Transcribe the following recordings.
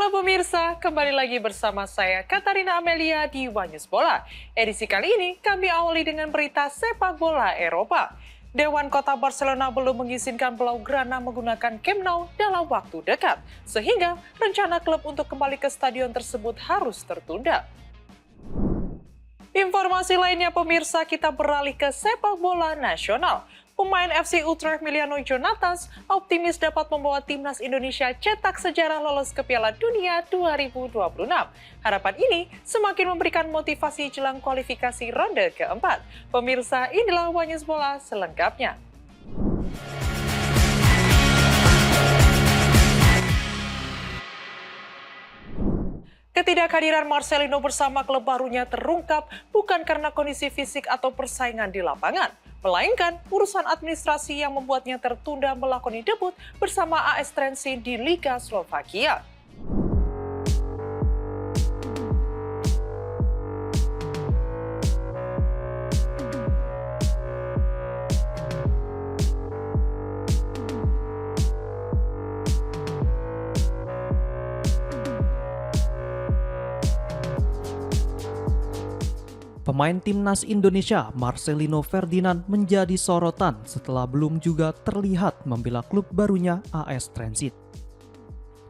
Halo pemirsa, kembali lagi bersama saya Katarina Amelia di Wanyus Bola. Edisi kali ini kami awali dengan berita sepak bola Eropa. Dewan Kota Barcelona belum mengizinkan Blaugrana menggunakan Camp Nou dalam waktu dekat, sehingga rencana klub untuk kembali ke stadion tersebut harus tertunda. Informasi lainnya pemirsa, kita beralih ke sepak bola nasional. Pemain FC Utrecht Miliano Jonatas optimis dapat membawa timnas Indonesia cetak sejarah lolos ke Piala Dunia 2026. Harapan ini semakin memberikan motivasi jelang kualifikasi ronde keempat. Pemirsa, inilah Wanyus Bola selengkapnya. Ketidakhadiran Marcelino bersama klub barunya terungkap bukan karena kondisi fisik atau persaingan di lapangan, melainkan urusan administrasi yang membuatnya tertunda melakoni debut bersama AS Trenčín di Liga Slovakia. Pemain timnas Indonesia Marcelino Ferdinand menjadi sorotan setelah belum juga terlihat membela klub barunya AS Trenčín.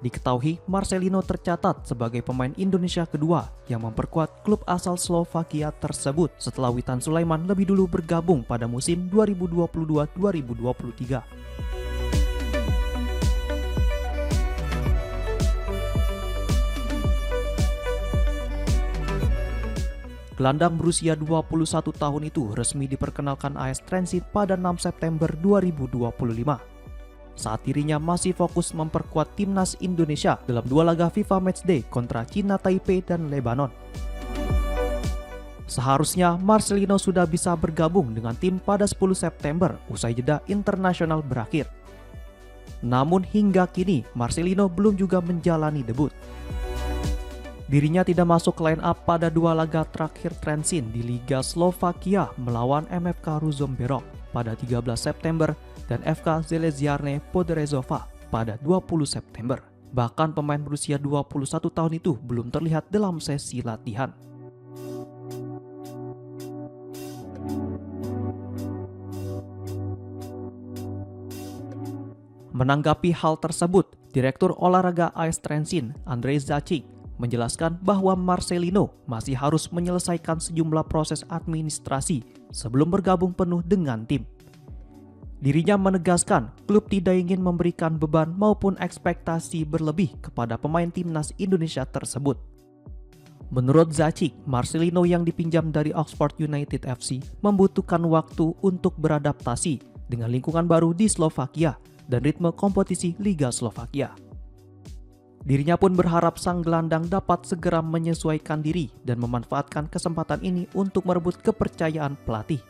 Diketahui Marcelino tercatat sebagai pemain Indonesia kedua yang memperkuat klub asal Slovakia tersebut setelah Witan Sulaiman lebih dulu bergabung pada musim 2022-2023. Gelandang berusia 21 tahun itu resmi diperkenalkan AS Trenčín pada 6 September 2025. Saat dirinya masih fokus memperkuat timnas Indonesia dalam dua laga FIFA Matchday kontra Cina Taipei dan Lebanon. Seharusnya Marcelino sudah bisa bergabung dengan tim pada 10 September usai jeda internasional berakhir. Namun hingga kini Marcelino belum juga menjalani debut. Dirinya tidak masuk line up pada dua laga terakhir Trenčín di Liga Slovakia melawan MFK Ružomberok pada 13 September dan FK Železničar Poderezova pada 20 September. Bahkan pemain berusia 21 tahun itu belum terlihat dalam sesi latihan. Menanggapi hal tersebut, Direktur Olahraga AS Trenčín, Andrej Zacic, menjelaskan bahwa Marcelino masih harus menyelesaikan sejumlah proses administrasi sebelum bergabung penuh dengan tim. Dirinya menegaskan klub tidak ingin memberikan beban maupun ekspektasi berlebih kepada pemain timnas Indonesia tersebut. Menurut Zacic, Marcelino yang dipinjam dari Oxford United FC membutuhkan waktu untuk beradaptasi dengan lingkungan baru di Slovakia dan ritme kompetisi Liga Slovakia. Dirinya pun berharap sang gelandang dapat segera menyesuaikan diri dan memanfaatkan kesempatan ini untuk merebut kepercayaan pelatih.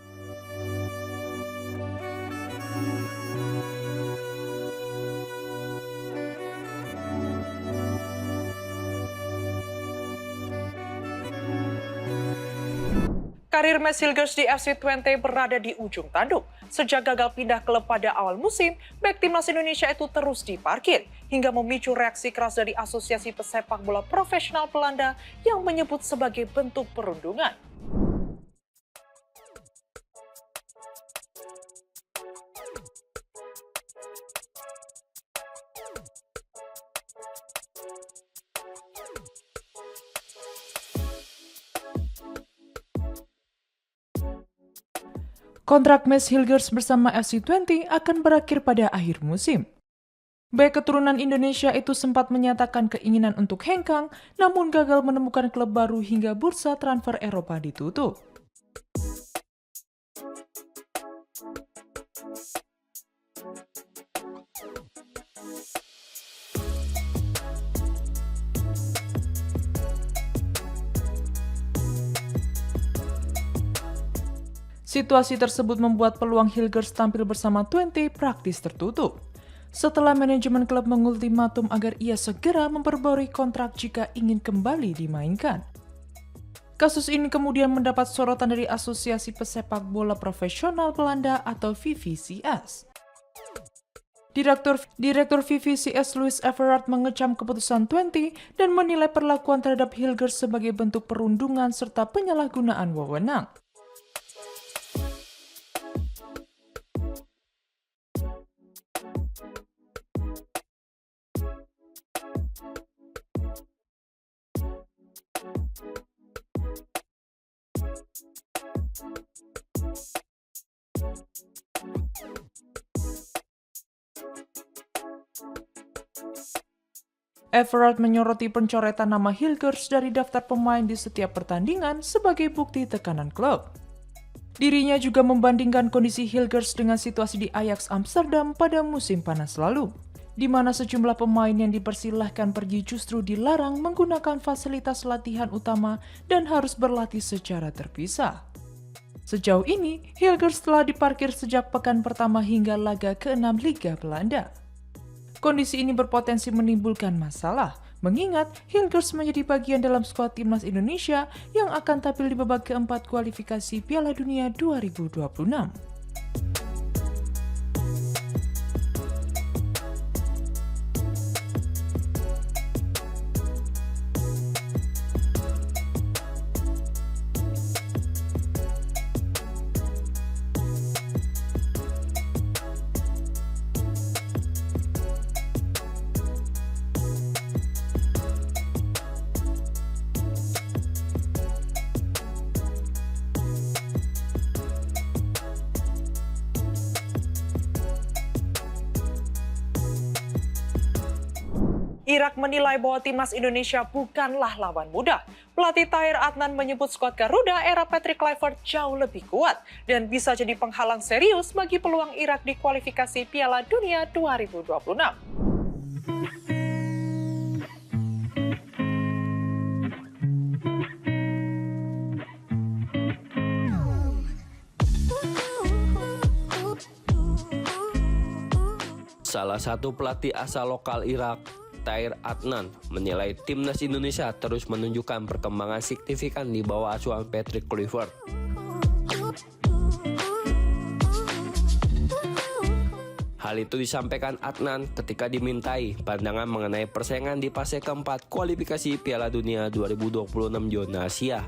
Karir Mads Hilgers di FC Twente berada di ujung tanduk. Sejak gagal pindah klub pada awal musim, bek timnas Indonesia itu terus diparkir, hingga memicu reaksi keras dari Asosiasi Pesepak Bola Profesional Belanda yang menyebut sebagai bentuk perundungan. Kontrak Mads Hilgers bersama FC Twente akan berakhir pada akhir musim. Bek keturunan Indonesia itu sempat menyatakan keinginan untuk hengkang, namun gagal menemukan klub baru hingga bursa transfer Eropa ditutup. Situasi tersebut membuat peluang Hilgers tampil bersama Twente praktis tertutup. Setelah manajemen klub mengultimatum agar ia segera memperbarui kontrak jika ingin kembali dimainkan. Kasus ini kemudian mendapat sorotan dari Asosiasi Pesepak Bola Profesional Belanda atau VVCS. Direktur VVCS Louis Everard mengecam keputusan 20 dan menilai perlakuan terhadap Hilgers sebagai bentuk perundungan serta penyalahgunaan wewenang. Everard menyoroti pencoretan nama Hilgers dari daftar pemain di setiap pertandingan sebagai bukti tekanan klub. Dirinya juga membandingkan kondisi Hilgers dengan situasi di Ajax Amsterdam pada musim panas lalu, di mana sejumlah pemain yang dipersilahkan pergi justru dilarang menggunakan fasilitas latihan utama dan harus berlatih secara terpisah. Sejauh ini, Hilgers telah diparkir sejak pekan pertama hingga laga ke-6 Liga Belanda. Kondisi ini berpotensi menimbulkan masalah, mengingat Hilgers menjadi bagian dalam skuad timnas Indonesia yang akan tampil di babak keempat kualifikasi Piala Dunia 2026. Irak menilai bahwa timnas Indonesia bukanlah lawan mudah. Pelatih Tahir Adnan menyebut skuad Garuda era Patrick Kluivert jauh lebih kuat dan bisa jadi penghalang serius bagi peluang Irak di kualifikasi Piala Dunia 2026. Salah satu pelatih asal lokal Irak, Tahir Adnan, menilai timnas Indonesia terus menunjukkan perkembangan signifikan di bawah asuhan Patrick Kluivert. Hal itu disampaikan Adnan ketika dimintai pandangan mengenai persaingan di fase keempat kualifikasi Piala Dunia 2026 zona Asia.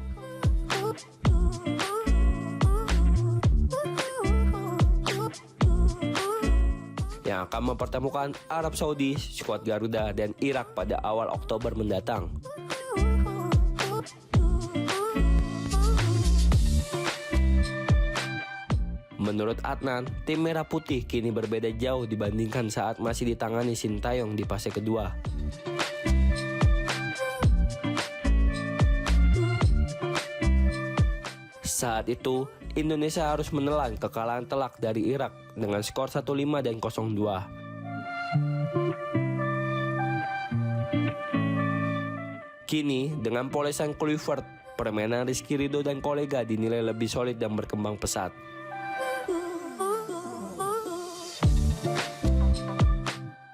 Yang akan mempertemukan Arab Saudi, skuad Garuda, dan Irak pada awal Oktober mendatang. Menurut Adnan, tim Merah Putih kini berbeda jauh dibandingkan saat masih ditangani Sintayong di fase kedua. Saat itu, Indonesia harus menelan kekalahan telak dari Irak dengan skor 1-5 dan 0-2. Kini, dengan polesan Kluivert, permainan Rizky Ridho dan kolega dinilai lebih solid dan berkembang pesat.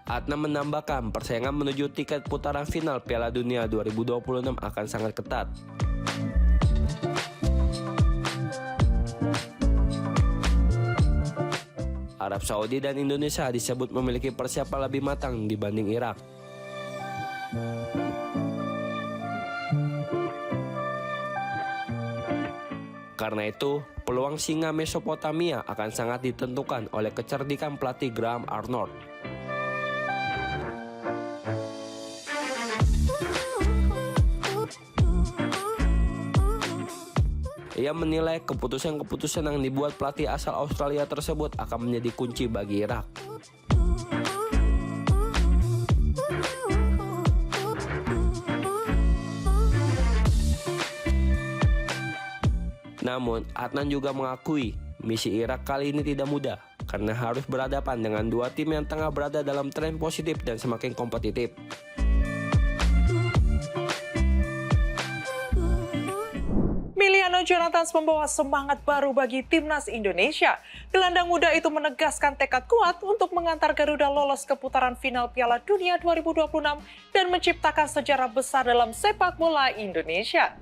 Adnan menambahkan persaingan menuju tiket putaran final Piala Dunia 2026 akan sangat ketat. Arab Saudi dan Indonesia disebut memiliki persiapan lebih matang dibanding Irak. Karena itu, peluang singa Mesopotamia akan sangat ditentukan oleh kecerdikan pelatih Graham Arnold. Ia menilai keputusan-keputusan yang dibuat pelatih asal Australia tersebut akan menjadi kunci bagi Irak. Namun, Adnan juga mengakui misi Irak kali ini tidak mudah karena harus berhadapan dengan dua tim yang tengah berada dalam tren positif dan semakin kompetitif. Emiliano Jonathans membawa semangat baru bagi timnas Indonesia. Gelandang muda itu menegaskan tekad kuat untuk mengantar Garuda lolos ke putaran final Piala Dunia 2026 dan menciptakan sejarah besar dalam sepak bola Indonesia.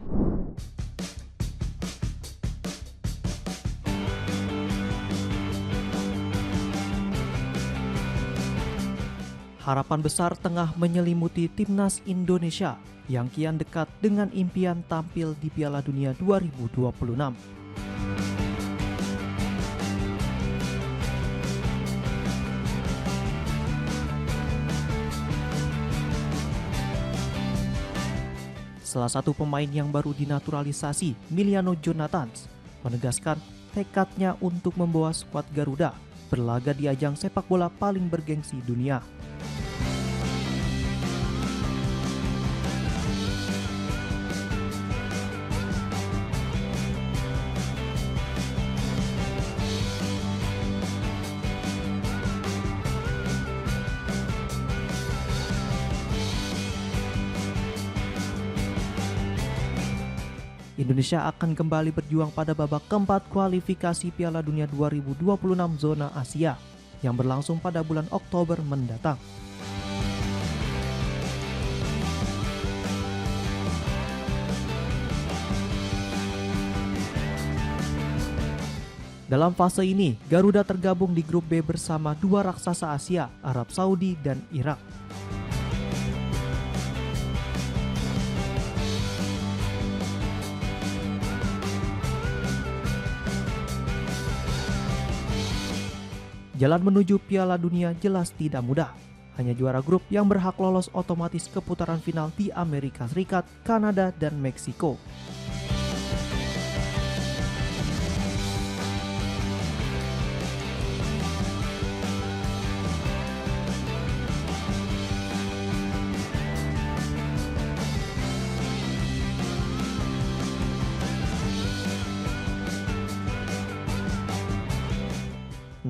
harapan besar tengah menyelimuti timnas Indonesia yang kian dekat dengan impian tampil di Piala Dunia 2026. Salah satu pemain yang baru dinaturalisasi, Emiliano Jonathans, menegaskan tekadnya untuk membawa skuad Garuda berlaga di ajang sepak bola paling bergengsi dunia. Indonesia akan kembali berjuang pada babak keempat kualifikasi Piala Dunia 2026 zona Asia yang berlangsung pada bulan Oktober mendatang. Dalam fase ini, Garuda tergabung di grup B bersama dua raksasa Asia, Arab Saudi dan Irak. Jalan menuju Piala Dunia jelas tidak mudah. Hanya juara grup yang berhak lolos otomatis ke putaran final di Amerika Serikat, Kanada, dan Meksiko.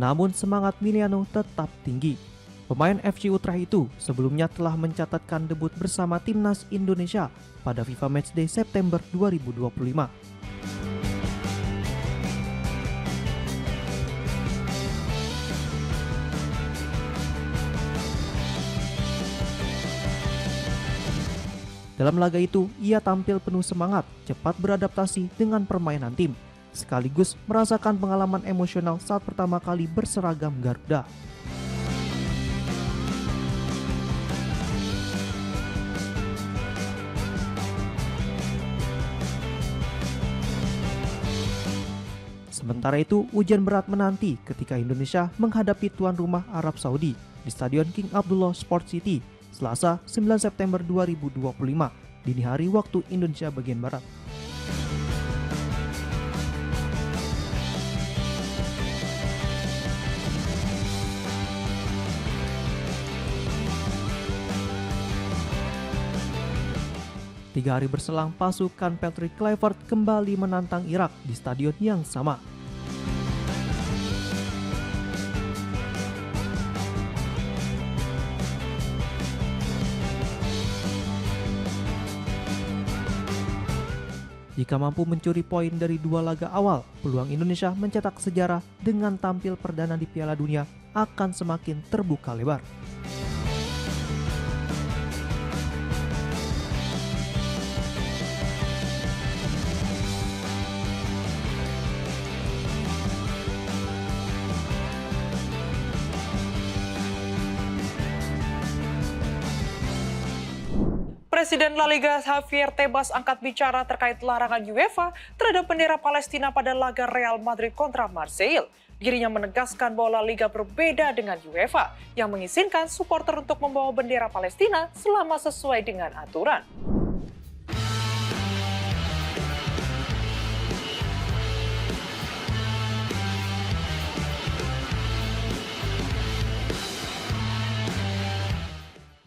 Namun semangat Emiliano tetap tinggi. Pemain FC Utrecht itu sebelumnya telah mencatatkan debut bersama timnas Indonesia pada FIFA Matchday September 2025. Dalam laga itu, ia tampil penuh semangat, cepat beradaptasi dengan permainan tim, sekaligus merasakan pengalaman emosional saat pertama kali berseragam Garuda. Sementara itu, ujian berat menanti ketika Indonesia menghadapi tuan rumah Arab Saudi di Stadion King Abdullah Sport City, Selasa 9 September 2025, dini hari waktu Indonesia bagian Barat. Tiga hari berselang, pasukan Patrick Kluivert kembali menantang Irak di stadion yang sama. Jika mampu mencuri poin dari dua laga awal, peluang Indonesia mencetak sejarah dengan tampil perdana di Piala Dunia akan semakin terbuka lebar. Presiden La Liga Javier Tebas angkat bicara terkait larangan UEFA terhadap bendera Palestina pada laga Real Madrid kontra Marseille. Dirinya menegaskan bahwa La Liga berbeda dengan UEFA yang mengizinkan supporter untuk membawa bendera Palestina selama sesuai dengan aturan.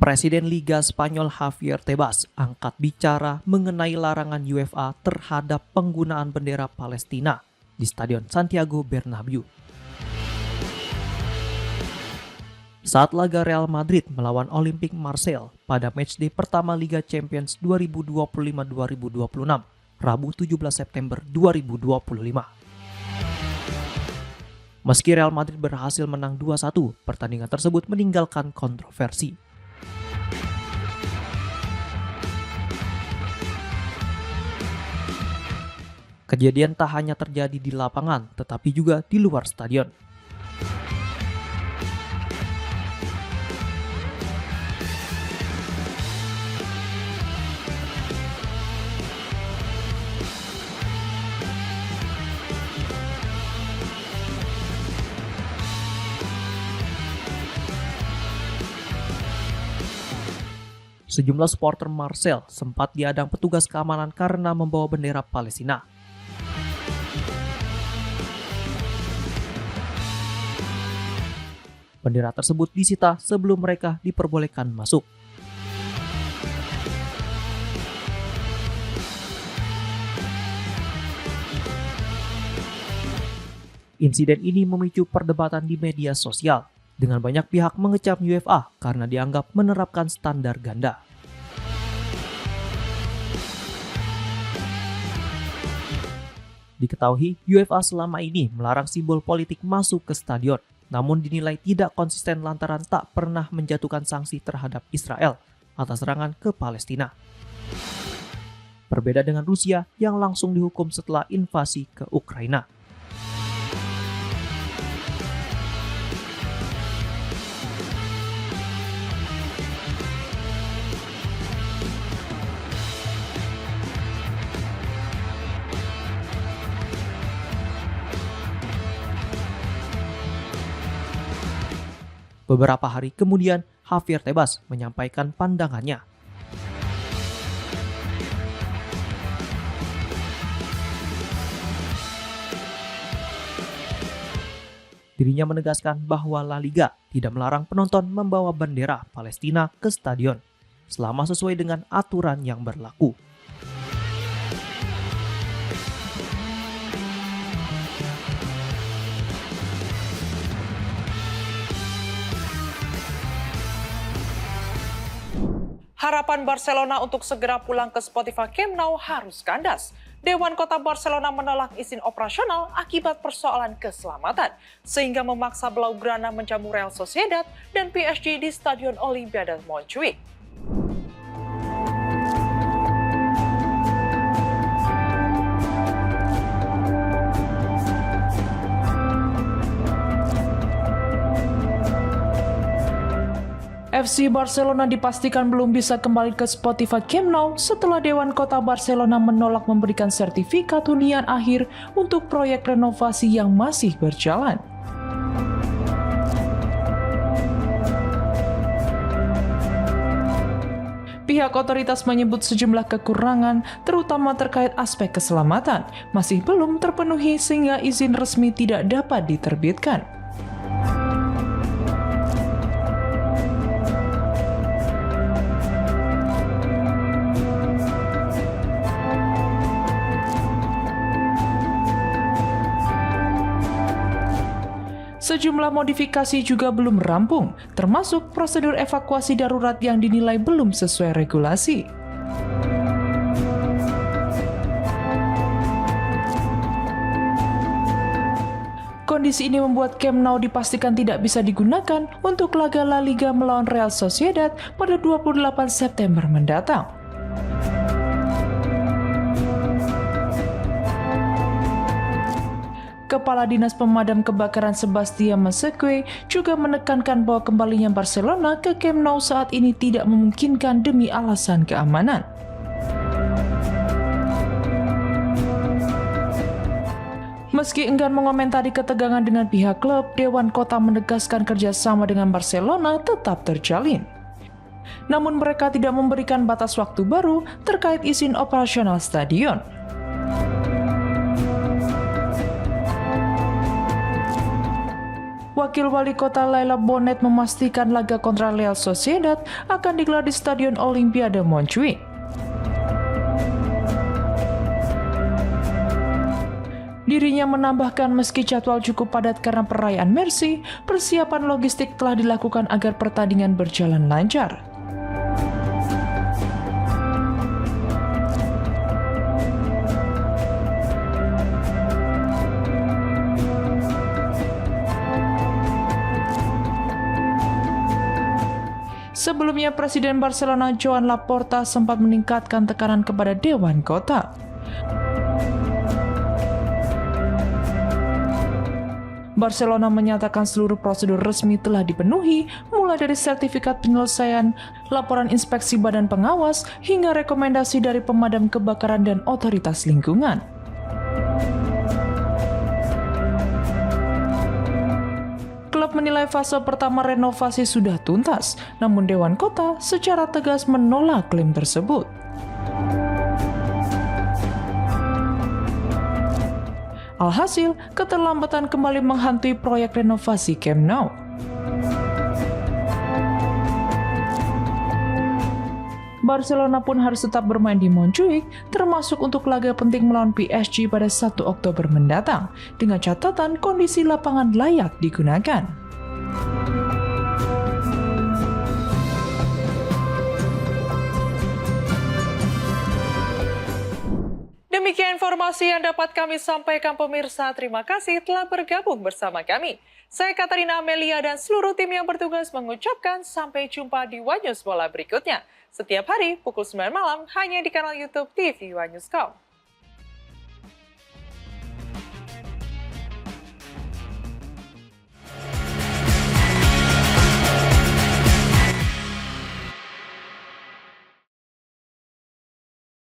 Presiden Liga Spanyol Javier Tebas angkat bicara mengenai larangan UEFA terhadap penggunaan bendera Palestina di Stadion Santiago Bernabeu. Saat laga Real Madrid melawan Olympique Marseille pada matchday pertama Liga Champions 2025-2026, Rabu 17 September 2025. Meski Real Madrid berhasil menang 2-1, pertandingan tersebut meninggalkan kontroversi. Kejadian tak hanya terjadi di lapangan, tetapi juga di luar stadion. Sejumlah supporter Marseille sempat diadang petugas keamanan karena membawa bendera Palestina. Bendera tersebut disita sebelum mereka diperbolehkan masuk. Insiden ini memicu perdebatan di media sosial, dengan banyak pihak mengecam UEFA karena dianggap menerapkan standar ganda. Diketahui, UEFA selama ini melarang simbol politik masuk ke stadion, namun dinilai tidak konsisten lantaran tak pernah menjatuhkan sanksi terhadap Israel atas serangan ke Palestina. Berbeda dengan Rusia yang langsung dihukum setelah invasi ke Ukraina. Beberapa hari kemudian, Javier Tebas menyampaikan pandangannya. Dirinya menegaskan bahwa La Liga tidak melarang penonton membawa bendera Palestina ke stadion, selama sesuai dengan aturan yang berlaku. Harapan Barcelona untuk segera pulang ke Spotify Camp Nou harus kandas. Dewan Kota Barcelona menolak izin operasional akibat persoalan keselamatan, sehingga memaksa Blaugrana menjamu Real Sociedad dan PSG di Stadion Olimpiade Montjuic. FC Barcelona dipastikan belum bisa kembali ke Spotify Camp Nou setelah Dewan Kota Barcelona menolak memberikan sertifikat hunian akhir untuk proyek renovasi yang masih berjalan. Pihak otoritas menyebut sejumlah kekurangan, terutama terkait aspek keselamatan, masih belum terpenuhi sehingga izin resmi tidak dapat diterbitkan. Sejumlah modifikasi juga belum rampung, termasuk prosedur evakuasi darurat yang dinilai belum sesuai regulasi. Kondisi ini membuat Camp Nou dipastikan tidak bisa digunakan untuk laga La Liga melawan Real Sociedad pada 28 September mendatang. Kepala Dinas Pemadam Kebakaran Sebastián Masseque juga menekankan bahwa kembalinya Barcelona ke Camp Nou saat ini tidak memungkinkan demi alasan keamanan. Meski enggan mengomentari ketegangan dengan pihak klub, Dewan Kota menegaskan kerjasama dengan Barcelona tetap terjalin. Namun mereka tidak memberikan batas waktu baru terkait izin operasional stadion. Wakil Wali Kota Laila Bonet memastikan laga kontra Real Sociedad akan digelar di Stadion Olimpiade Montjuic. Dirinya menambahkan meski jadwal cukup padat karena perayaan Mercy, persiapan logistik telah dilakukan agar pertandingan berjalan lancar. Sebelumnya, Presiden Barcelona Joan Laporta sempat meningkatkan tekanan kepada Dewan Kota. Barcelona menyatakan seluruh prosedur resmi telah dipenuhi, mulai dari sertifikat penyelesaian, laporan inspeksi badan pengawas, hingga rekomendasi dari pemadam kebakaran dan otoritas lingkungan. Klub menilai menilai fase pertama renovasi sudah tuntas, namun Dewan Kota secara tegas menolak klaim tersebut. Alhasil, keterlambatan kembali menghantui proyek renovasi Camp Nou. Barcelona pun harus tetap bermain di Montjuic, termasuk untuk laga penting melawan PSG pada 1 Oktober mendatang, dengan catatan kondisi lapangan layak digunakan. Demikian informasi yang dapat kami sampaikan pemirsa. Terima kasih telah bergabung bersama kami. Saya Katarina Amelia dan seluruh tim yang bertugas mengucapkan sampai jumpa di One News Bola berikutnya. Setiap hari pukul 9 malam hanya di kanal YouTube TV One News.com.